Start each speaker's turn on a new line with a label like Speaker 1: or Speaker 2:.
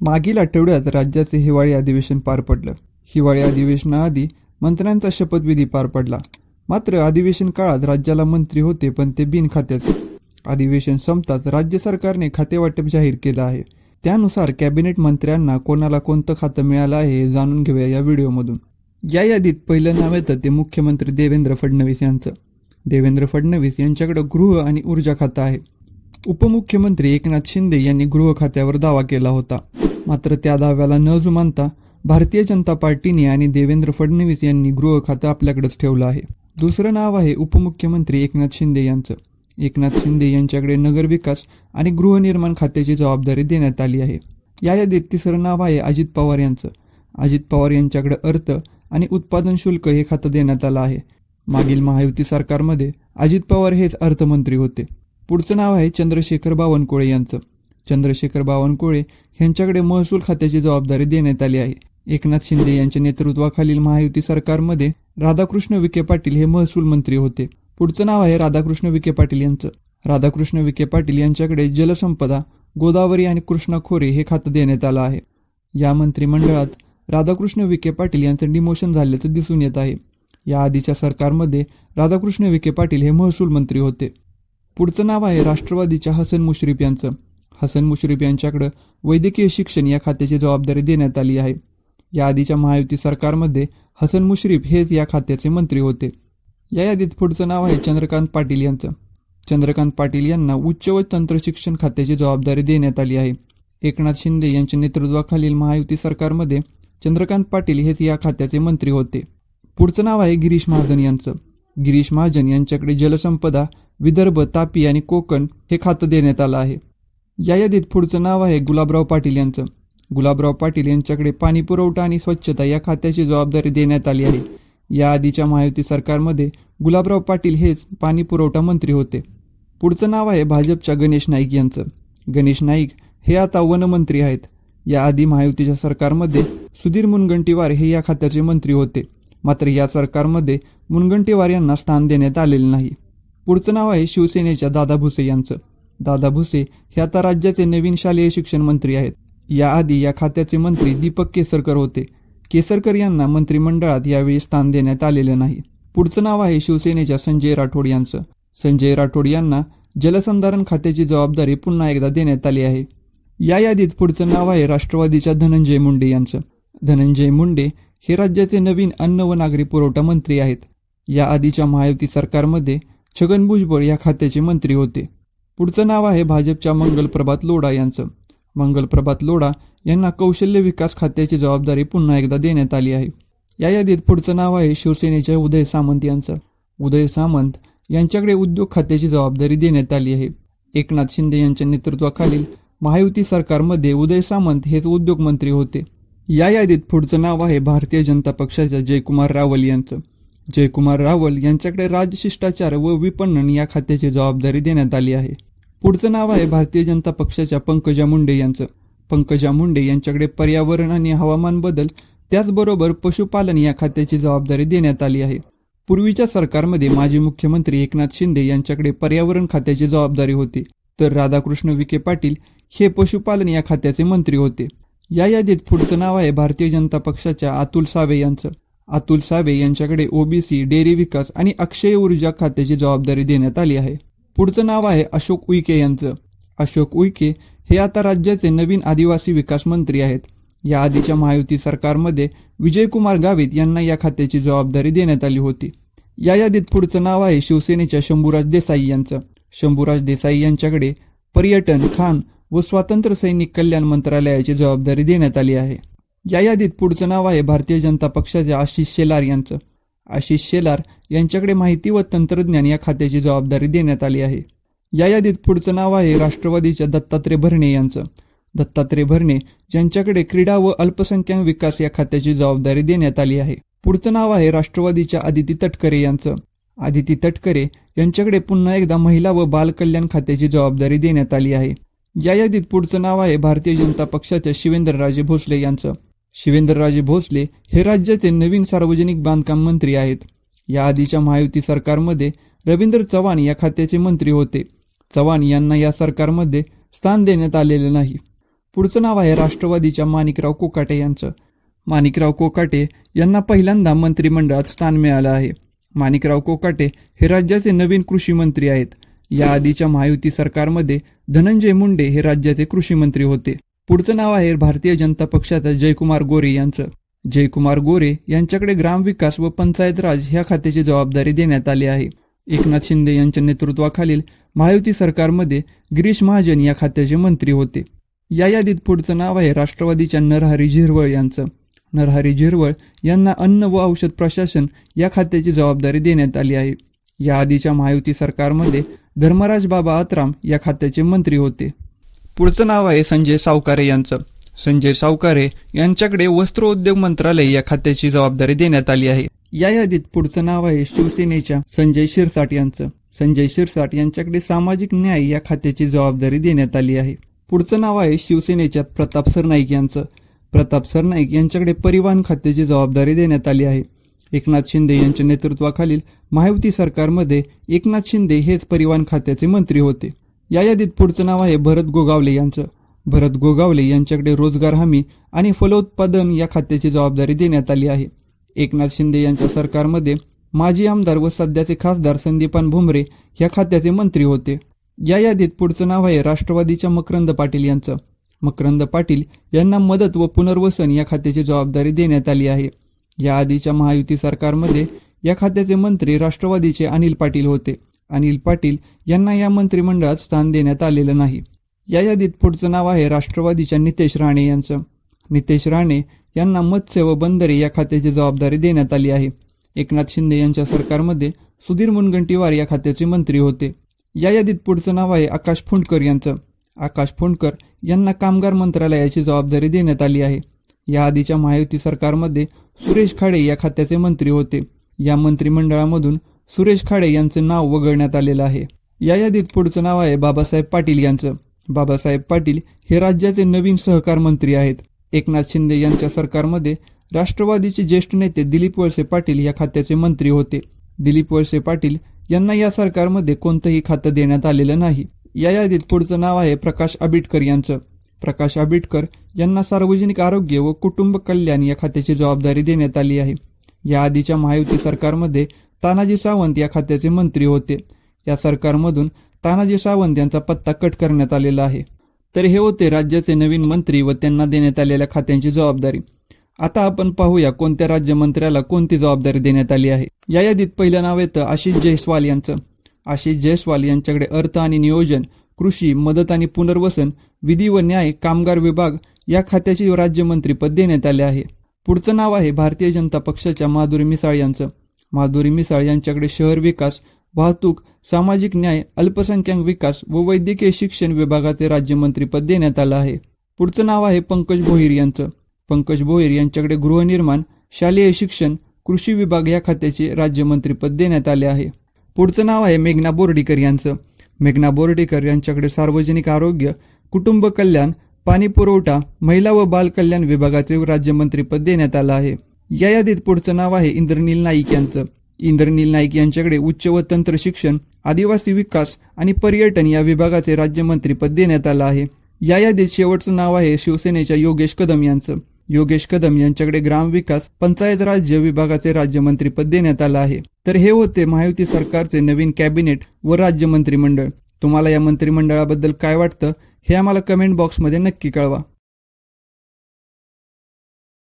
Speaker 1: मागील आठवड्यात राज्याचे हिवाळी अधिवेशन पार पडलं. हिवाळी अधिवेशनाआधी मंत्र्यांचा शपथविधी पार पडला. मात्र अधिवेशन काळात राज्याला मंत्री होते, पण ते बिनखात्याचे. अधिवेशन संपताच राज्य सरकारने खातेवाटप जाहीर केलं आहे. त्यानुसार कॅबिनेट मंत्र्यांना कोणाला कोणतं खातं मिळालं आहे हे जाणून घेऊया या व्हिडिओमधून. या यादीत पहिलं नाव येतं ते मुख्यमंत्री देवेंद्र फडणवीस यांचं. देवेंद्र फडणवीस यांच्याकडे गृह आणि ऊर्जा खातं आहे. उपमुख्यमंत्री एकनाथ शिंदे यांनी गृह खात्यावर दावा केला होता. मात्र त्या दाव्याला न जुमानता भारतीय जनता पार्टीने आणि देवेंद्र फडणवीस यांनी गृह खातं आपल्याकडेच ठेवलं आहे. दुसरं नाव आहे उपमुख्यमंत्री एकनाथ शिंदे यांचं. एकनाथ शिंदे यांच्याकडे नगरविकास आणि गृहनिर्माण खात्याची जबाबदारी देण्यात आली आहे. या यादीत तिसरं नाव आहे अजित पवार यांचं. अजित पवार यांच्याकडे अर्थ आणि उत्पादन शुल्क हे खातं देण्यात आलं आहे. मागील महायुती सरकारमध्ये अजित पवार हेच अर्थमंत्री होते. पुढचं नाव आहे चंद्रशेखर बावनकुळे यांचं. चंद्रशेखर बावनकुळे यांच्याकडे महसूल खात्याची जबाबदारी देण्यात आली आहे. एकनाथ शिंदे यांच्या नेतृत्वाखालील महायुती सरकारमध्ये राधाकृष्ण विखे पाटील हे महसूल मंत्री होते. पुढचं नाव आहे राधाकृष्ण विखे पाटील यांचं. राधाकृष्ण विखे पाटील यांच्याकडे जलसंपदा, गोदावरी आणि कृष्णा खोरे हे खातं देण्यात आलं आहे. या मंत्रिमंडळात राधाकृष्ण विखे पाटील यांचं डिमोशन झाल्याचं दिसून येत आहे. या आधीच्या सरकारमध्ये राधाकृष्ण विखे पाटील हे महसूल मंत्री होते. पुढचं नाव आहे राष्ट्रवादीच्या हसन मुश्रीफ यांचं. हसन मुश्रीफ यांच्याकडे वैद्यकीय शिक्षण या खात्याची जबाबदारी देण्यात आली आहे. या आधीच्या महायुती सरकारमध्ये हसन मुश्रीफ हेच या खात्याचे मंत्री होते. या यादीत पुढचं नाव आहे चंद्रकांत पाटील यांचं. चंद्रकांत पाटील यांना उच्च व तंत्र शिक्षण खात्याची जबाबदारी देण्यात आली आहे. एकनाथ शिंदे यांच्या नेतृत्वाखालील महायुती सरकारमध्ये चंद्रकांत पाटील हेच या खात्याचे मंत्री होते. पुढचं नाव आहे गिरीश महाजन यांचं. गिरीश महाजन यांच्याकडे जलसंपदा, विदर्भ, तापी आणि कोकण हे खातं देण्यात आलं आहे. या यादीत पुढचं नाव आहे गुलाबराव पाटील यांचं. गुलाबराव पाटील यांच्याकडे पाणी पुरवठा आणि स्वच्छता या खात्याची जबाबदारी देण्यात आली आहे. या आधीच्या महायुती सरकारमध्ये गुलाबराव पाटील हेच पाणी पुरवठा मंत्री होते. पुढचं नाव आहे भाजपच्या गणेश नाईक यांचं. गणेश नाईक हे आता वनमंत्री आहेत. या आधी महायुतीच्या सरकारमध्ये सुधीर मुनगंटीवार हे या खात्याचे मंत्री होते. मात्र या सरकारमध्ये मुनगंटीवार यांना स्थान देण्यात आलेले नाही. पुढचं नाव आहे शिवसेनेच्या दादा भुसे यांचं. दादा भुसे हे आता राज्याचे नवीन शालेय शिक्षण मंत्री आहेत. याआधी या खात्याचे मंत्री दीपक केसरकर होते. केसरकर यांना मंत्रिमंडळात यावेळी स्थान देण्यात आलेले नाही. पुढचं नाव आहे शिवसेनेच्या संजय राठोड यांचं. संजय राठोड यांना जलसंधारण खात्याची जबाबदारी पुन्हा एकदा देण्यात आली आहे. या यादीत पुढचं नाव आहे राष्ट्रवादीच्या धनंजय मुंडे यांचं. धनंजय मुंडे हे राज्याचे नवीन अन्न व नागरी पुरवठा मंत्री आहेत. या आधीच्या महायुती सरकारमध्ये छगन भुजबळ या खात्याचे मंत्री होते. पुढचं नाव आहे भाजपच्या मंगलप्रभात लोढा यांचं. मंगलप्रभात लोढा यांना कौशल्य विकास खात्याची जबाबदारी पुन्हा एकदा देण्यात आली आहे. या यादीत पुढचं नाव आहे शिवसेनेच्या उदय सामंत यांचं. उदय सामंत यांच्याकडे उद्योग खात्याची जबाबदारी देण्यात आली आहे. एकनाथ शिंदे यांच्या नेतृत्वाखालील महायुती सरकारमध्ये उदय सामंत हेच उद्योग मंत्री होते. या यादीत पुढचं नाव आहे भारतीय जनता पक्षाच्या जयकुमार रावल यांचं. जयकुमार रावल यांच्याकडे राजशिष्टाचार व विपणन या खात्याची जबाबदारी देण्यात आली आहे. पुढचं नाव आहे भारतीय जनता पक्षाच्या पंकजा मुंडे यांचं. पंकजा मुंडे यांच्याकडे पर्यावरण आणि हवामान बदल त्याचबरोबर पशुपालन या खात्याची जबाबदारी देण्यात आली आहे. पूर्वीच्या सरकारमध्ये माजी मुख्यमंत्री एकनाथ शिंदे यांच्याकडे पर्यावरण खात्याची जबाबदारी होती, तर राधाकृष्ण विखे पाटील हे पशुपालन या खात्याचे मंत्री होते. या यादीत पुढचं नाव आहे भारतीय जनता पक्षाच्या अतुल सावे यांचं. अतुल सावे यांच्याकडे ओबीसी, डेअरी विकास आणि अक्षय ऊर्जा खात्याची जबाबदारी देण्यात आली आहे. पुढचं नाव आहे अशोक उईके यांचं. अशोक उईके हे आता राज्याचे नवीन आदिवासी विकास मंत्री आहेत. या आधीच्या महायुती सरकारमध्ये विजयकुमार गावित यांना या खात्याची जबाबदारी देण्यात आली होती. या यादीत पुढचं नाव आहे शिवसेनेच्या शंभूराज देसाई यांचं. शंभूराज देसाई यांच्याकडे पर्यटन, खाण व स्वातंत्र्य सैनिक कल्याण मंत्रालयाची जबाबदारी देण्यात आली आहे. या यादीत पुढचं नाव आहे भारतीय जनता पक्षाच्या आशिष शेलार यांचं. आशिष शेलार यांच्याकडे माहिती व तंत्रज्ञान या खात्याची जबाबदारी देण्यात आली आहे. या यादीत पुढचं नाव आहे राष्ट्रवादीच्या दत्तात्रय भरणे यांचं. दत्तात्रय भरणे यांच्याकडे क्रीडा व अल्पसंख्याक विकास या खात्याची जबाबदारी देण्यात आली आहे. पुढचं नाव आहे राष्ट्रवादीच्या आदिती तटकरे यांचं. आदिती तटकरे यांच्याकडे पुन्हा एकदा महिला व बाल कल्याण खात्याची जबाबदारी देण्यात आली आहे. या यादीत पुढचं नाव आहे भारतीय जनता पक्षाच्या शिवेंद्रराजे भोसले यांचं. शिवेंद्रराजे भोसले हे राज्याचे नवीन सार्वजनिक बांधकाम मंत्री आहेत. या आधीच्या महायुती सरकारमध्ये रवींद्र चव्हाण या खात्याचे मंत्री होते. चव्हाण यांना या सरकारमध्ये स्थान देण्यात आलेले नाही. पुढचं नाव आहे राष्ट्रवादीच्या माणिकराव कोकाटे यांचं. माणिकराव कोकाटे यांना पहिल्यांदा मंत्रिमंडळात स्थान मिळालं आहे. माणिकराव कोकाटे हे राज्याचे नवीन कृषी मंत्री आहेत. या आधीच्या महायुती सरकारमध्ये धनंजय मुंडे हे राज्याचे कृषी मंत्री होते. पुढचं नाव आहे भारतीय जनता पक्षाचा जयकुमार गोरे यांचं. जयकुमार गोरे यांच्याकडे ग्रामविकास व पंचायत राज ह्या खात्याची जबाबदारी देण्यात आली आहे. एकनाथ शिंदे यांच्या नेतृत्वाखालील महायुती सरकारमध्ये गिरीश महाजन या खात्याचे मंत्री होते. या यादीत पुढचं नाव आहे राष्ट्रवादीच्या नरहरी झिरवळ यांचं. नरहरी झिरवळ यांना अन्न व औषध प्रशासन या खात्याची जबाबदारी देण्यात आली आहे. या आधीच्या महायुती सरकारमध्ये धर्मराज बाबा आत्राम या खात्याचे मंत्री होते. पुढचं नाव आहे संजय सावकारे यांचं. संजय सावकारे यांच्याकडे वस्त्रोद्योग मंत्रालय या खात्याची जबाबदारी देण्यात आली आहे. या यादीत पुढचं नाव आहे शिवसेनेच्या संजय शिरसाट यांचं. संजय शिरसाट यांच्याकडे सामाजिक न्याय या खात्याची जबाबदारी देण्यात आली आहे. पुढचं नाव आहे शिवसेनेच्या प्रताप सरनाईक यांचं. प्रताप सरनाईक यांच्याकडे परिवहन खात्याची जबाबदारी देण्यात आली आहे. एकनाथ शिंदे यांच्या नेतृत्वाखालील महायुती सरकारमध्ये एकनाथ शिंदे हेच परिवहन खात्याचे मंत्री होते. या यादीत पुढचं नाव आहे भरत गोगावले यांचं. भरत गोगावले यांच्याकडे रोजगार हमी आणि फलोत्पादन या खात्याची जबाबदारी देण्यात आली आहे. एकनाथ शिंदे यांच्या सरकारमध्ये माजी आमदार व सध्याचे खासदार संदीपान भुमरे ह्या खात्याचे मंत्री होते. या यादीत पुढचं नाव आहे राष्ट्रवादीच्या मकरंद पाटील यांचं. मकरंद पाटील यांना मदत व पुनर्वसन या खात्याची जबाबदारी देण्यात आली आहे. या आधीच्या महायुती सरकारमध्ये या खात्याचे मंत्री राष्ट्रवादीचे अनिल पाटील होते. अनिल पाटील यांना या मंत्रिमंडळात स्थान देण्यात आलेलं नाही. या यादीत पुढचं नाव आहे राष्ट्रवादीच्या नितेश राणे यांचं. नितेश राणे यांना मत्स्य व बंदरे या खात्याची जबाबदारी देण्यात आली आहे. एकनाथ शिंदे यांच्या सरकारमध्ये सुधीर मुनगंटीवार या खात्याचे मंत्री होते. या यादीत पुढचं नाव आहे आकाश फुंडकर यांचं. आकाश फुंडकर यांना कामगार मंत्रालयाची जबाबदारी देण्यात आली आहे. या आधीच्या महायुती सरकारमध्ये सुरेश खाडे या खात्याचे मंत्री होते. या मंत्रिमंडळामधून सुरेश खाडे यांचं नाव वगळण्यात आलेलं आहे. या यादीत पुढचं नाव आहे बाबासाहेब पाटील यांचं. बाबासाहेब पाटील हे राज्याचे नवीन सहकार मंत्री आहेत. एकनाथ शिंदे यांच्या सरकारमध्ये राष्ट्रवादीचे ज्येष्ठ नेते दिलीप वळसे पाटील या खात्याचे मंत्री होते. दिलीप वळसे पाटील यांना या सरकारमध्ये कोणतंही खातं देण्यात आलेलं नाही. या यादीत पुढचं नाव आहे प्रकाश आंबेडकर यांचं. प्रकाश आंबेडकर यांना सार्वजनिक आरोग्य व कुटुंब कल्याण या खात्याची जबाबदारी देण्यात आली आहे. या आधीच्या महायुती सरकारमध्ये तानाजी सावंत या खात्याचे मंत्री होते. या सरकारमधून तानाजी सावंत यांचा पत्ता कट करण्यात आलेला आहे. तर हे होते राज्याचे नवीन मंत्री व त्यांना देण्यात आलेल्या खात्यांची जबाबदारी. आता आपण पाहूया कोणत्या राज्यमंत्र्याला कोणती जबाबदारी देण्यात आली आहे. या यादीत पहिलं नाव येतं आशिष जयस्वाल यांचं. आशिष जयस्वाल यांच्याकडे अर्थ आणि नियोजन, कृषी, मदत आणि पुनर्वसन, विधी व न्याय, कामगार विभाग या खात्याचे राज्यमंत्रीपद देण्यात आले आहे. पुढचं नाव आहे भारतीय जनता पक्षाच्या माधुरी मिसाळ यांचं. माधुरी मिसाळ यांच्याकडे शहर विकास, वाहतूक, सामाजिक न्याय, अल्पसंख्याक विकास व वैद्यकीय शिक्षण विभागाचे राज्यमंत्रीपद देण्यात आलं आहे. पुढचं नाव आहे पंकज भोईर यांचं. पंकज भोईर यांच्याकडे गृहनिर्माण, शालेय शिक्षण, कृषी विभाग या खात्याचे राज्यमंत्रीपद देण्यात आले आहे. पुढचं नाव आहे मेघना बोर्डीकर यांचं. मेघना बोर्डीकर यांच्याकडे सार्वजनिक आरोग्य, कुटुंब कल्याण, पाणी पुरवठा, महिला व बाल कल्याण विभागाचे राज्यमंत्रीपद देण्यात आलं आहे. या यादीत पुढचं नाव आहे इंद्रनील नाईक यांचं. इंद्रनील नाईक यांच्याकडे उच्च व तंत्र शिक्षण, आदिवासी विकास आणि पर्यटन या विभागाचे राज्यमंत्रीपद देण्यात आलं आहे. या यादीत शेवटचं नाव आहे शिवसेनेच्या योगेश कदम यांचं. योगेश कदम यांच्याकडे ग्रामविकास, पंचायत राज्य विभागाचे राज्यमंत्रीपद देण्यात आलं आहे. तर हे होते महायुती सरकारचे नवीन कॅबिनेट व राज्य मंत्रिमंडळ. तुम्हाला या मंत्रिमंडळाबद्दल काय वाटतं हे आम्हाला कमेंट बॉक्समध्ये नक्की कळवा.